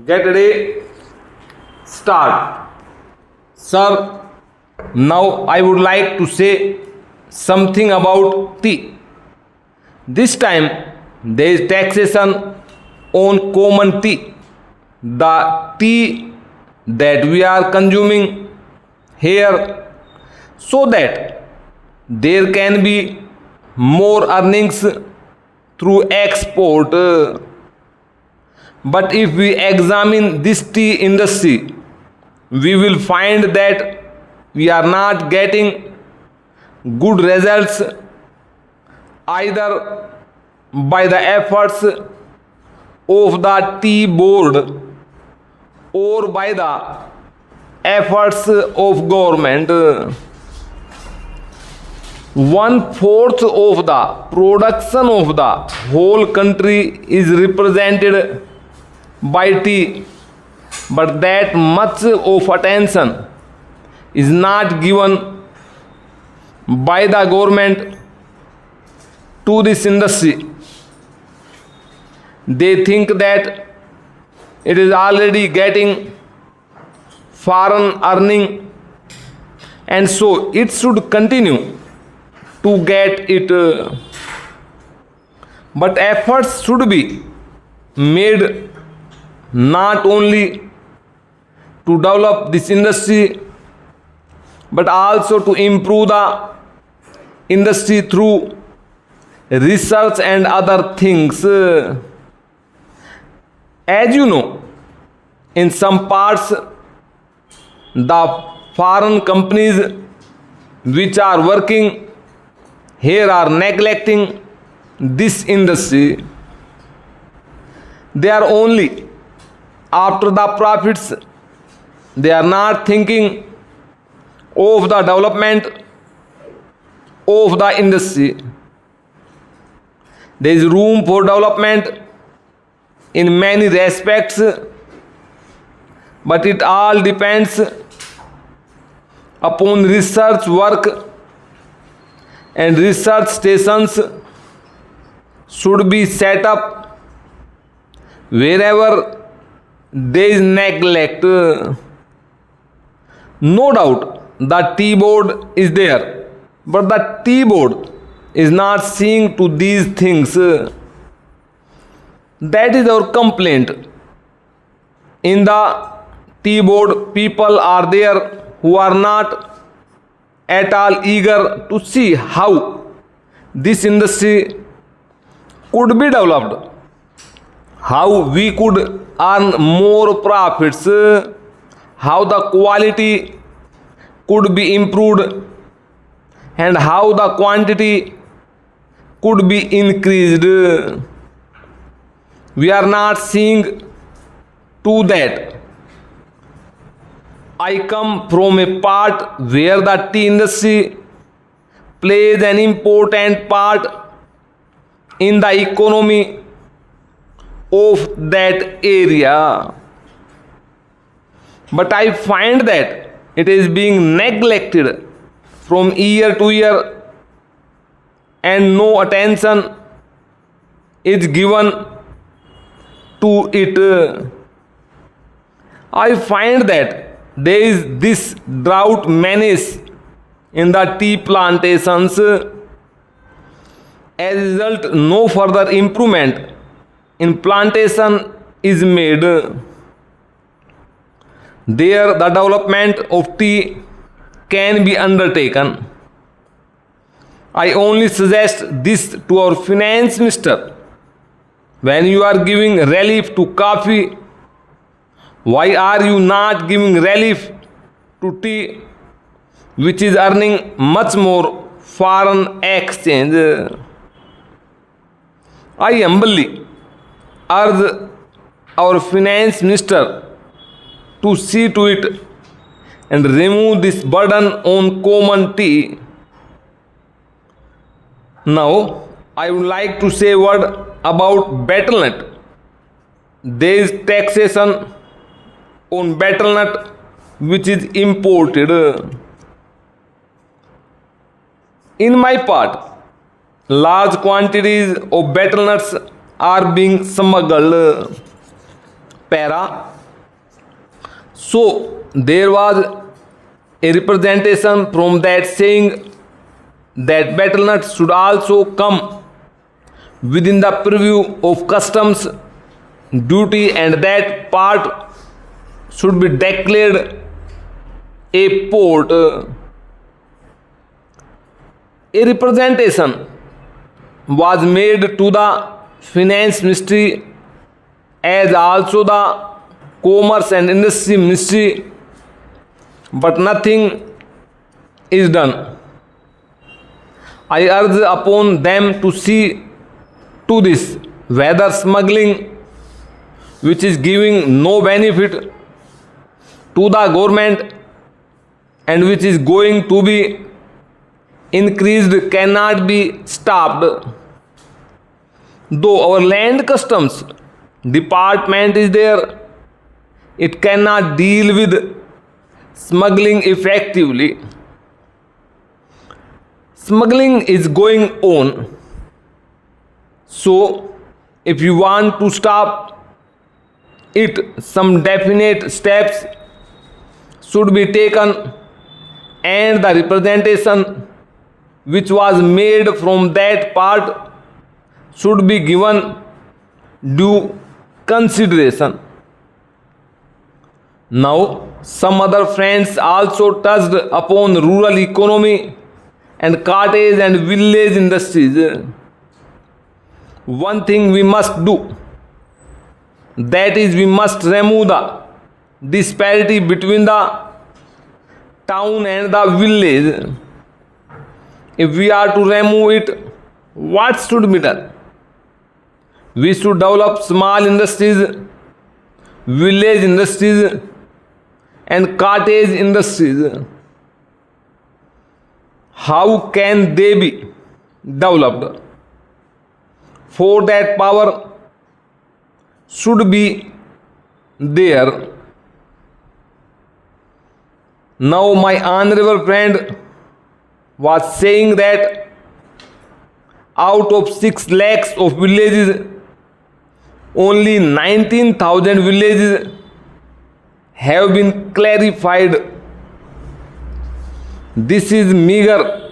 Get ready. Start. Sir, now I would like to say something about tea. This time there is taxation on common tea. The tea that we are consuming here, so that there can be more earnings through export. But if we examine this tea industry, we will find that we are not getting good results either by the efforts of the tea board or by the efforts of government. 1/4 of the production of the whole country is represented by tea, but that much of attention is not given by the government to this industry. They think that it is already getting foreign earning, and so it should continue to get it. But efforts should be made not only to develop this industry, but also to improve the industry through research and other things. As you know, in some parts, the foreign companies which are working here are neglecting this industry. They are only after the profits. They are not thinking of the development of the industry. There is room for development in many respects, but it all depends upon research work, and research stations should be set up wherever there is neglect. No doubt the tea board is there, but the tea board is not seeing to these things. That is our complaint. In the tea board, people are there who are not at all eager to see how this industry could be developed, how we could earn more profits, how the quality could be improved, and how the quantity could be increased. We are not seeing to that. I come from a part where the tea industry plays an important part in the economy of that area. But I find that it is being neglected from year to year, and no attention is given to it. I find that there is this drought menace in the tea plantations. As a result, no further improvement in plantation is made. There, the development of tea can be undertaken. I only suggest this to our finance minister. When you are giving relief to coffee, why are you not giving relief to tea, which is earning much more foreign exchange? I humbly urge our finance minister to see to it and remove this burden on common tea. Now, I would like to say a word about betel nut. There is taxation on betel nut which is imported. In my part, large quantities of betel nuts are being smuggled. para. So there was a representation from that saying that betel nut should also come within the purview of customs duty, and that part should be declared a port. A representation was made to the finance ministry as also the commerce and industry ministry, but nothing is done. I urge upon them to see to this whether smuggling, which is giving no benefit to the government and which is going to be increased, cannot be stopped. Though our land customs department is there, it cannot deal with smuggling effectively. Smuggling is going on. So, if you want to stop it, some definite steps should be taken, and the representation which was made from that part should be given due consideration. Now, some other friends also touched upon rural economy and cottage and village industries. One thing we must do, that is, we must remove the disparity between the town and the village. If we are to remove it, what should be done? We should develop small industries, village industries, and cottage industries. How can they be developed? For that, power should be there. Now, my honorable friend was saying that out of 6 lakhs of villages, only 19,000 villages have been clarified. This is meager.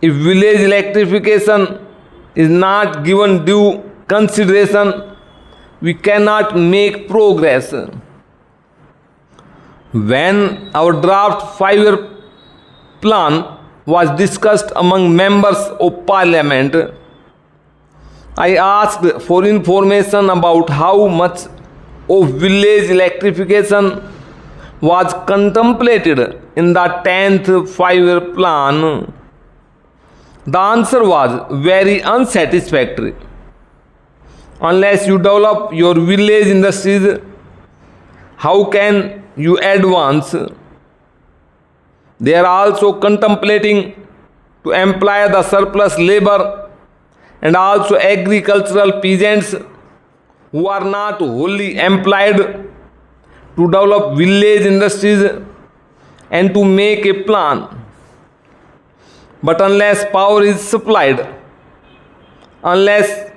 If village electrification is not given due consideration, we cannot make progress. When our draft 5-year plan was discussed among members of parliament, I asked for information about how much of village electrification was contemplated in the 10th 5-year plan. The answer was very unsatisfactory. Unless you develop your village industries, how can you advance? They are also contemplating to employ the surplus labor and also agricultural peasants who are not wholly employed to develop village industries and to make a plan. But unless power is supplied, unless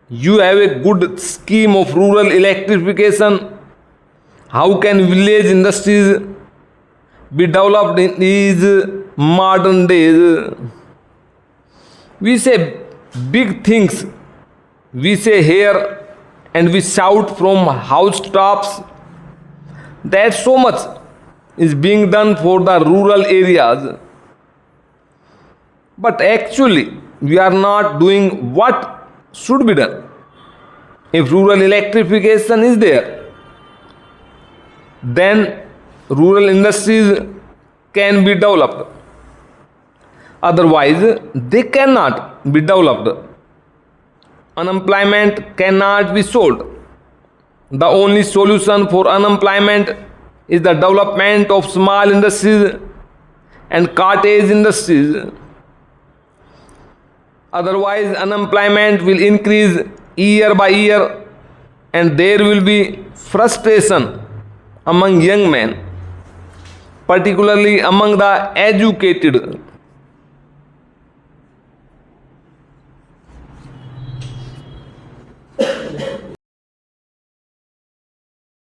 you have a good scheme of rural electrification, how can village industries be developed in these modern days? We say big things, we say here, and we shout from housetops that so much is being done for the rural areas. But actually, we are not doing what should be done. If rural electrification is there, then rural industries can be developed. Otherwise, they cannot be developed. Unemployment cannot be solved. The only solution for unemployment is the development of small industries and cottage industries. Otherwise, unemployment will increase year by year, and there will be frustration among young men, particularly among the educated